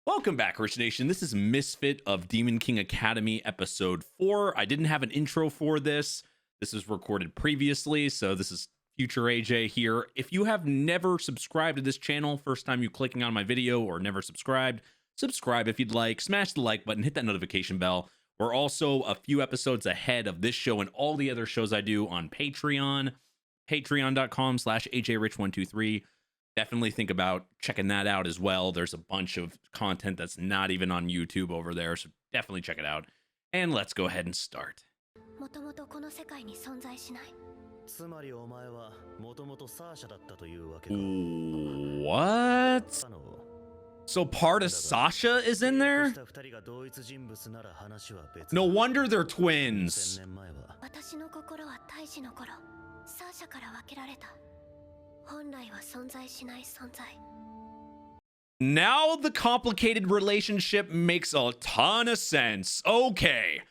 Welcome back, Rich Nation. This is Misfit of Demon King Academy, episode 4. I didn't have an intro for this. This was recorded previously, so this is future AJ here. If you have never subscribed to this channel, first time you clicking on my video, or never subscribed, subscribe if you'd like. Smash the like button, hit that notification bell. We're also a few episodes ahead of this show and all the other shows I do on Patreon, patreon.com/ajrich123. Definitely think about checking that out as well. There's a bunch of content that's not even on YouTube over there, so definitely check it out. And let's go ahead and start. What? So part of Sasha is in there? No wonder they're twins. Now the complicated relationship makes a ton of sense. Okay.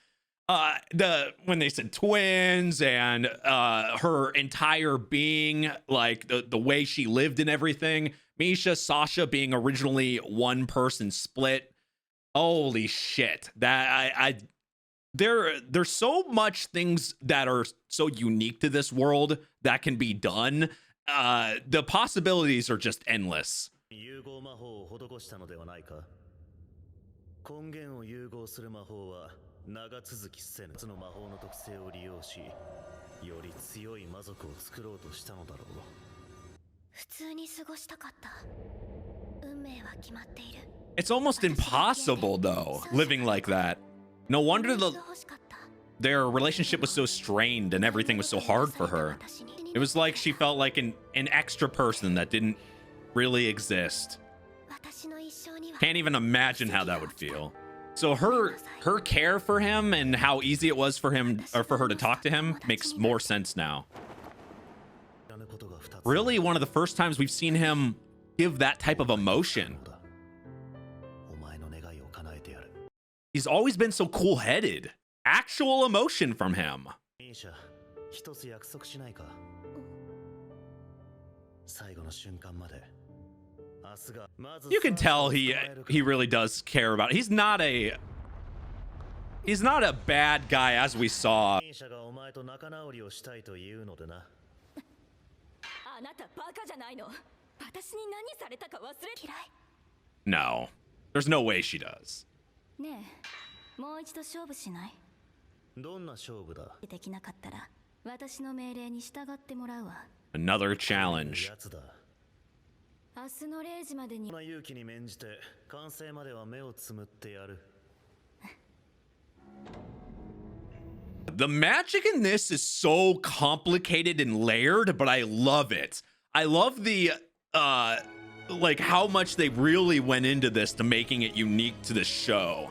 When they said twins and her entire being, like the way she lived and everything, Misha, Sasha being originally one person split. Holy shit. There's so much things that are so unique to this world that can be done. The possibilities are just endless. It's almost impossible, though, living like that. No wonder their relationship was so strained and everything was so hard for her. It was like she felt like an extra person that didn't really exist. Can't even imagine how that would feel. So her care for him and how easy it was for him, or for her to talk to him, makes more sense now. Really, one of the first times we've seen him give that type of emotion. He's always been so cool-headed. Actual emotion from him. You can tell he really does care about it. He's not a bad guy, as we saw. No, there's no way she does. Another challenge. The magic in this is so complicated and layered, but I love it. I love the like how much they really went into this to making it unique to the show.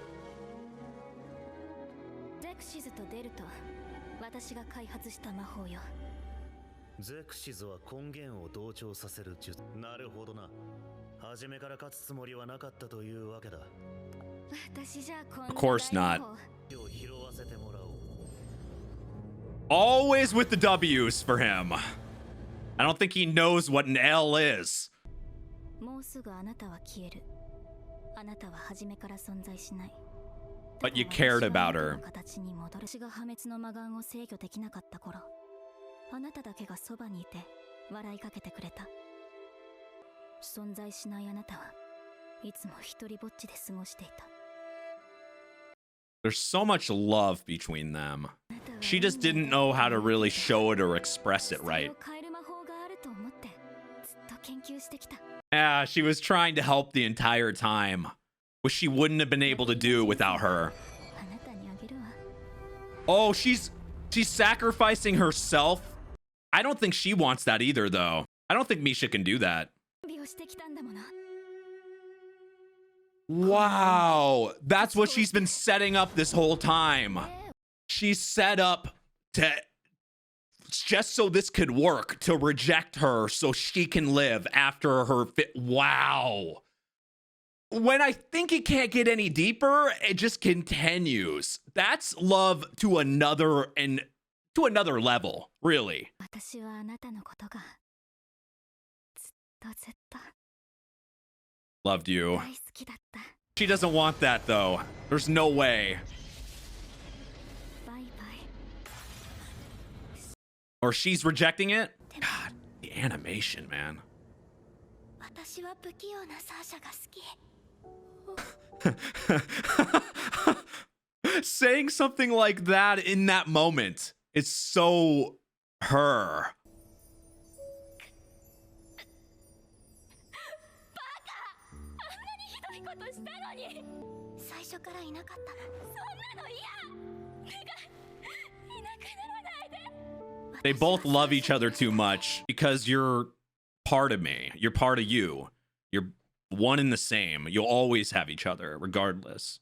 Of course not. Always with the W's for him. I don't think he knows what an L is. But you cared about her. There's so much love between them. She just didn't know how to really show it or express it right. Yeah, she was trying to help the entire time, which she wouldn't have been able to do without her. Oh, she's sacrificing herself. I don't think she wants that either, though. I don't think Misha can do that. Wow, that's what she's been setting up this whole time. She's set up to just so this could work, to reject her so she can live after her fit. Wow. When I think it can't get any deeper, it just continues. That's love to another level, really. Loved you. She doesn't want that, though. There's no way. Or she's rejecting it? God, the animation, man. Saying something like that in that moment is so her. They both love each other too much because you're part of me. You're part of you. You're one and the same. You'll always have each other, regardless.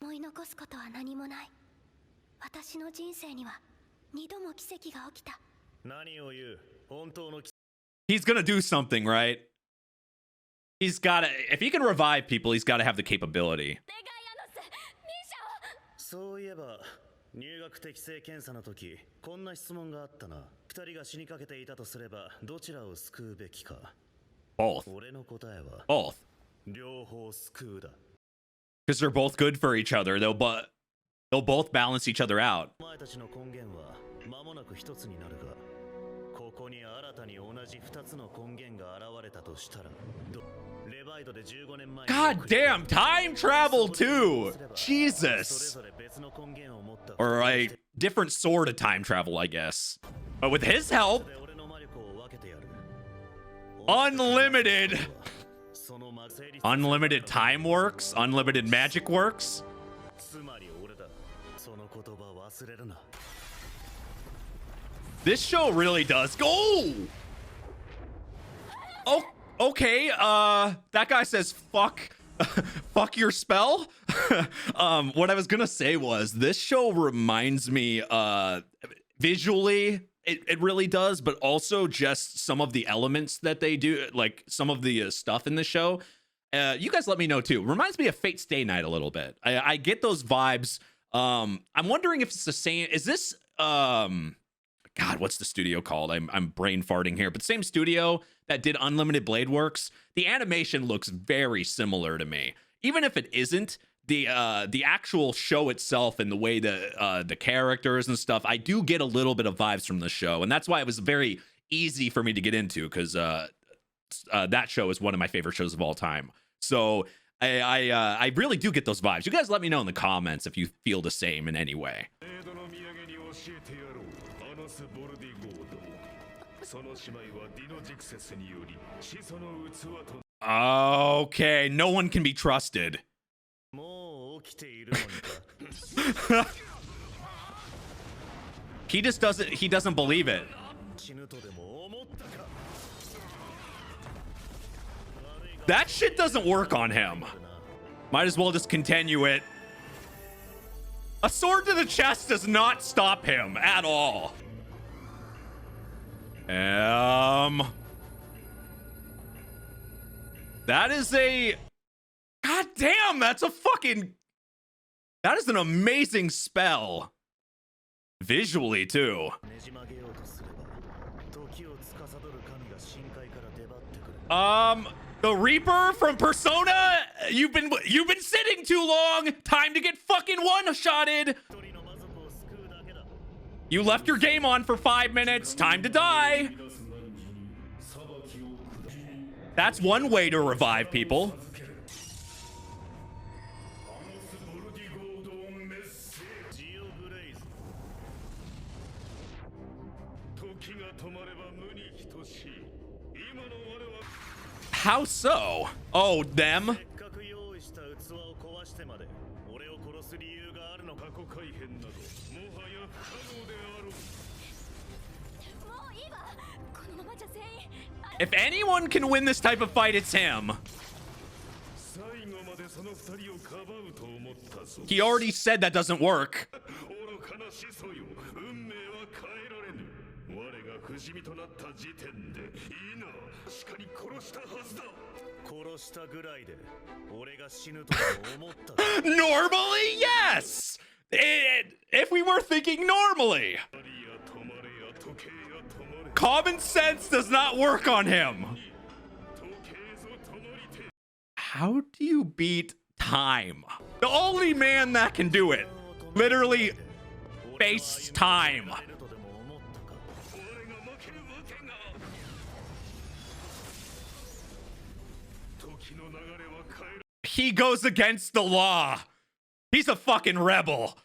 He's gonna do something, right? He's gotta, if he can revive people, he's gotta have the capability. そういえば入学適正検査の時こんな質問があったな。二人が死にかけていたとすればどちらを救うべきか。Both. 俺の答えは Both. 両方救うだ。Because they're both good for each other. They'll both balance each other out. お前たちの根源は間もなく一つになるが、ここに新たに同じ二つの根源が現れたとしたら、レバイドで15年前。God damn, time travel too. Jesus. Or a different sort of time travel, I guess. But with his help, unlimited time works, unlimited magic works. This show really does go. Oh, okay. That guy says fuck. Fuck your spell. What I was gonna say was this show reminds me visually it really does, but also just some of the elements that they do, like some of the stuff in the show. You guys let me know too. Reminds me of Fate Stay Night a little bit. I get those vibes. I'm wondering if it's the same. Is this God, what's the studio called? I'm brain farting here, but same studio that did Unlimited Blade Works. The animation looks very similar to me. Even if it isn't, the actual show itself and the way the characters and stuff, I do get a little bit of vibes from the show, and that's why it was very easy for me to get into, because that show is one of my favorite shows of all time. So I really do get those vibes. You guys let me know in the comments if you feel the same in any way. Okay, no one can be trusted. He doesn't believe it. That shit doesn't work on him. Might as well just continue it. A sword to the chest does not stop him at all. That is a... God damn, that's a fucking... That is an amazing spell. Visually, too. The Reaper from Persona? You've been sitting too long. Time to get fucking one-shotted. You left your game on for 5 minutes. Time to die. That's one way to revive people. How so? Oh, them? If anyone can win this type of fight, it's him. He already said that doesn't work. Normally, yes! If we were thinking normally. Common sense does not work on him. How do you beat time. The only man that can do it. Literally face time. He goes against the law. He's a fucking rebel.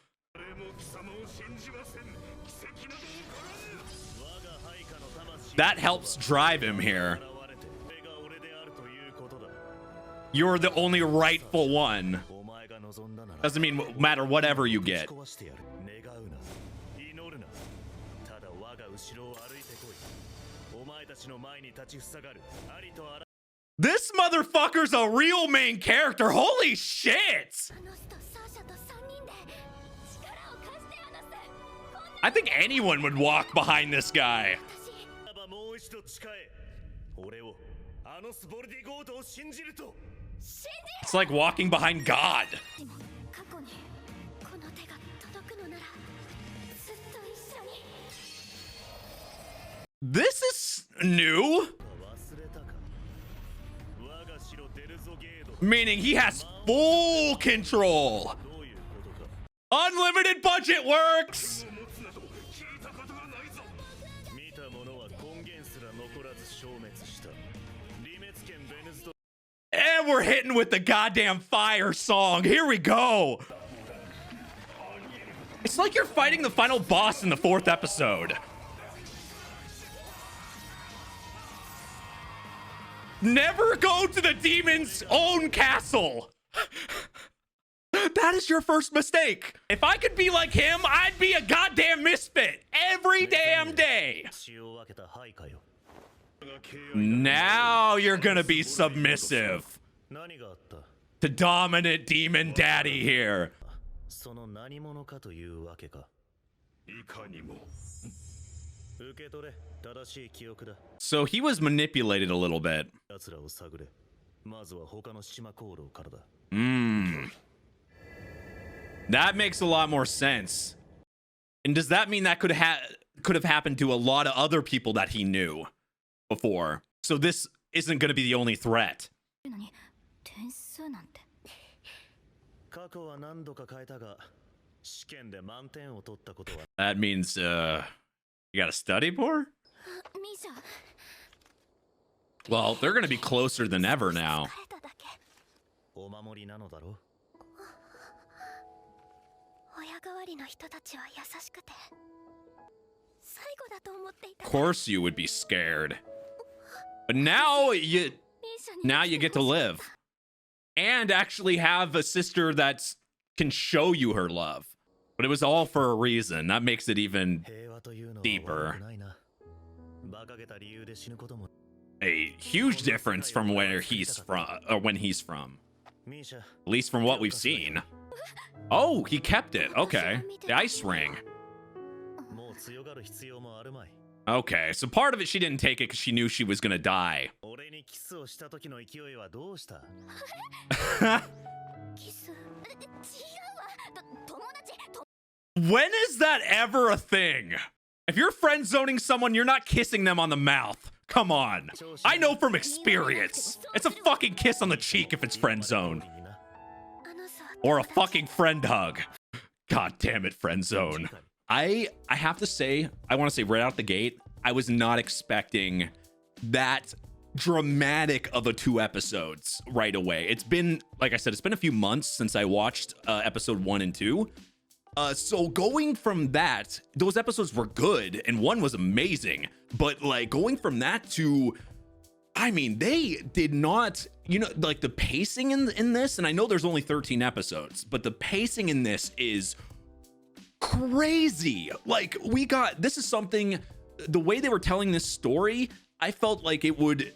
That helps drive him here. You're the only rightful one. Doesn't mean matter whatever you get. This motherfucker's a real main character. Holy shit! I think anyone would walk behind this guy. It's like walking behind God. This is new. Meaning he has full control. Unlimited budget works. And we're hitting with the goddamn fire song. Here we go. It's like you're fighting the final boss in the 4th episode. Never go to the demon's own castle. That is your first mistake. If I could be like him, I'd be a goddamn misfit every damn day. Now you're gonna be submissive to dominant demon daddy here. So he was manipulated a little bit. That makes a lot more sense. And does that mean that could have happened to a lot of other people that he knew before? So this isn't going to be the only threat. That means you gotta study more? Well, they're gonna be closer than ever now. Of course you would be scared. But now you get to live. And actually have a sister that can show you her love. But it was all for a reason. That makes it even deeper. A huge difference from where he's from, or when he's from. At least from what we've seen. Oh, he kept it. Okay. The ice ring. Okay, so part of it she didn't take it because she knew she was gonna die. When is that ever a thing? If you're friend zoning someone, you're not kissing them on the mouth. Come on. I know from experience. It's a fucking kiss on the cheek if it's friend zone. Or a fucking friend hug. God damn it, friend zone. I have to say, I want to say right out the gate, I was not expecting that dramatic of a 2 episodes right away. It's been, like I said, it's been a few months since I watched episode 1 and 2. So going from that, those episodes were good and 1 was amazing, but like going from that to, I mean, they did not, you know, like the pacing in this, and I know there's only 13 episodes, but the pacing in this is crazy. Like this is something, the way they were telling this story, I felt like it would,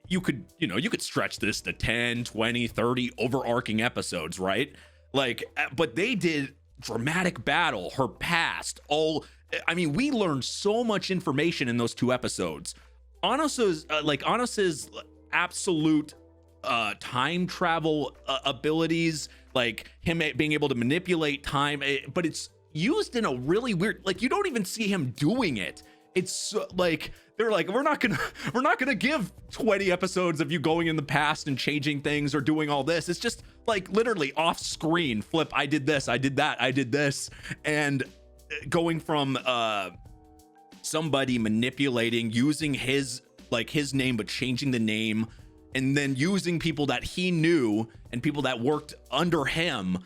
you could stretch this to 10, 20, 30 overarching episodes, right? Like, but they did dramatic battle, her past, I mean, we learned so much information in those 2 episodes. ANOS's absolute time travel abilities, like him being able to manipulate time, but it's used in a really weird, like you don't even see him doing it. It's like they're like, we're not gonna give 20 episodes of you going in the past and changing things or doing all this. It's just like literally off screen flip, I did this, I did that, I did this, and going from somebody manipulating, using his name but changing the name, and then using people that he knew and people that worked under him,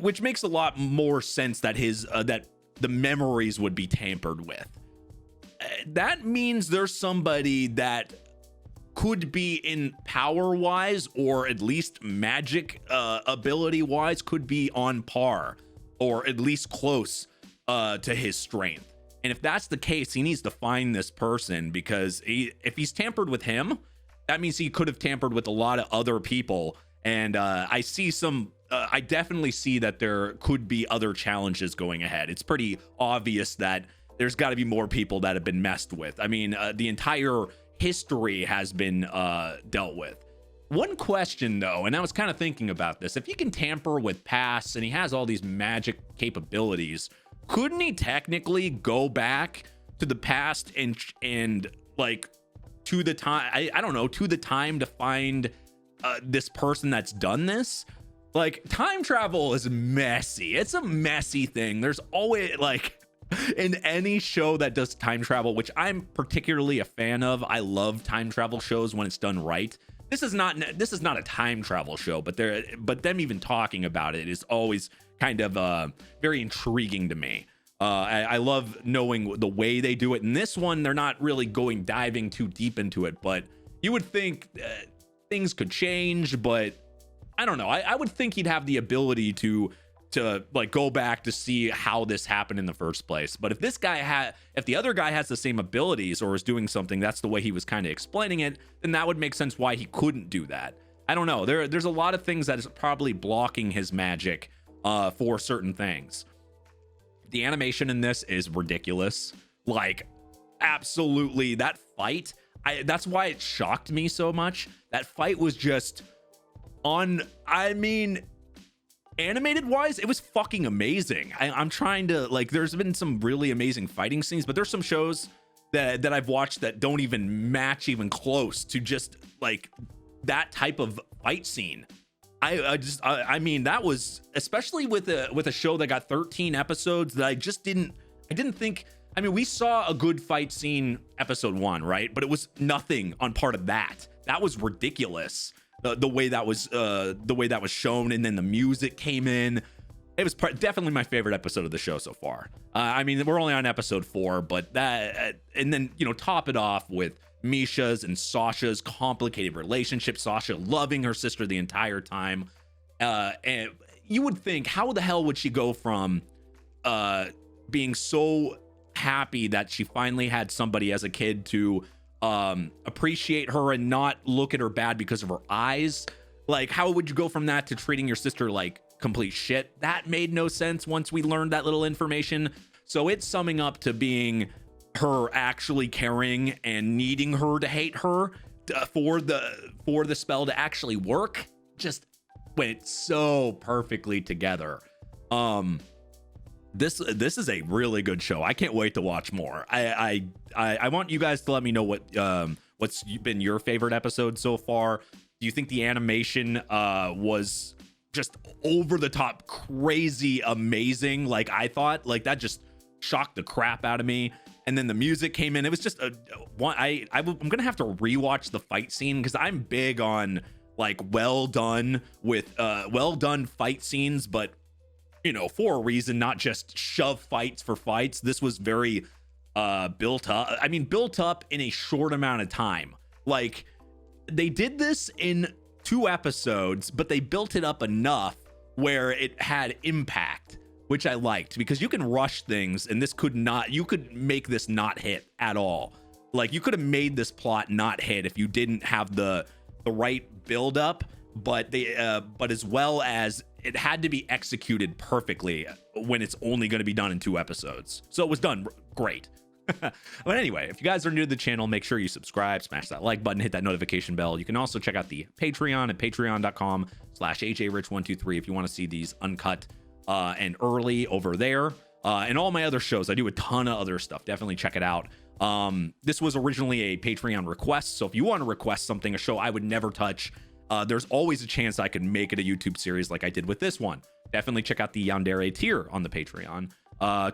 which makes a lot more sense that that the memories would be tampered with. That means there's somebody that could be in power wise, or at least magic ability wise, could be on par or at least close to his strength. And if that's the case, he needs to find this person, because if he's tampered with him, that means he could have tampered with a lot of other people. And I definitely see that there could be other challenges going ahead. It's pretty obvious that there's got to be more people that have been messed with. I mean, the entire history has been dealt with. One question though, and I was kind of thinking about this, if he can tamper with pasts and he has all these magic capabilities, couldn't he technically go back to the past and like to the time, I don't know, to the time to find this person that's done this? Like, time travel is messy. It's a messy thing. There's always, like, in any show that does time travel, which I'm particularly a fan of. I love time travel shows when it's done right. This is not a time travel show, but them even talking about it is always kind of very intriguing to me. I love knowing the way they do it. In this one, they're not really diving too deep into it, but you would think things could change, but I don't know. I would think he'd have the ability to like go back to see how this happened in the first place. But if the other guy has the same abilities or is doing something, that's the way he was kind of explaining it, then that would make sense why he couldn't do that. I don't know. There's a lot of things that is probably blocking his magic for certain things. The animation in this is ridiculous. Like, absolutely, that fight, that's why it shocked me so much. That fight was just animated wise, it was fucking amazing. I'm trying to, like, there's been some really amazing fighting scenes, but there's some shows that I've watched that don't even match even close to just like that type of fight scene. I mean, that was, especially with a show that got 13 episodes, that I didn't think. I mean, we saw a good fight scene episode 1, right? But it was nothing on part of that. That was ridiculous. The way that was shown, and then the music came in. It was definitely my favorite episode of the show so far. I mean, we're only on episode 4, but that, and then, you know, top it off with Misha's and Sasha's complicated relationship. Sasha loving her sister the entire time. And you would think, how the hell would she go from being so happy that she finally had somebody as a kid to appreciate her and not look at her bad because of her eyes? Like, how would you go from that to treating your sister like complete shit? That made no sense once we learned that little information. So it's summing up to being her actually caring and needing her to hate her for the spell to actually work. Just went so perfectly together. This is a really good show. I can't wait to watch more. I want you guys to let me know what's been your favorite episode so far. Do you think the animation was just over the top, crazy, amazing? Like I thought, like that just shocked the crap out of me. And then the music came in. It was just I'm gonna have to rewatch the fight scene, because I'm big on like well done fight scenes, but you know, for a reason, not just shove fights for fights. This was very built up. I mean, built up in a short amount of time. Like, they did this in 2 episodes, but they built it up enough where it had impact, which I liked, because you can rush things, and you could make this not hit at all. Like, you could have made this plot not hit if you didn't have the right build up, but as well as it had to be executed perfectly when it's only going to be done in 2 episodes. So it was done great. But anyway, if you guys are new to the channel, make sure you subscribe, smash that like button, hit that notification bell. You can also check out the Patreon at patreon.com/ajrich123 if you want to see these uncut and early over there. And all my other shows, I do a ton of other stuff. Definitely check it out. This was originally a Patreon request, so if you want to request something, a show I would never touch, there's always a chance I could make it a YouTube series like I did with this one. Definitely check out the Yandere tier on the Patreon.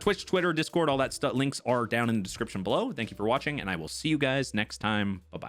Twitch, Twitter, Discord, all that stuff. Links are down in the description below. Thank you for watching, and I will see you guys next time. Bye-bye.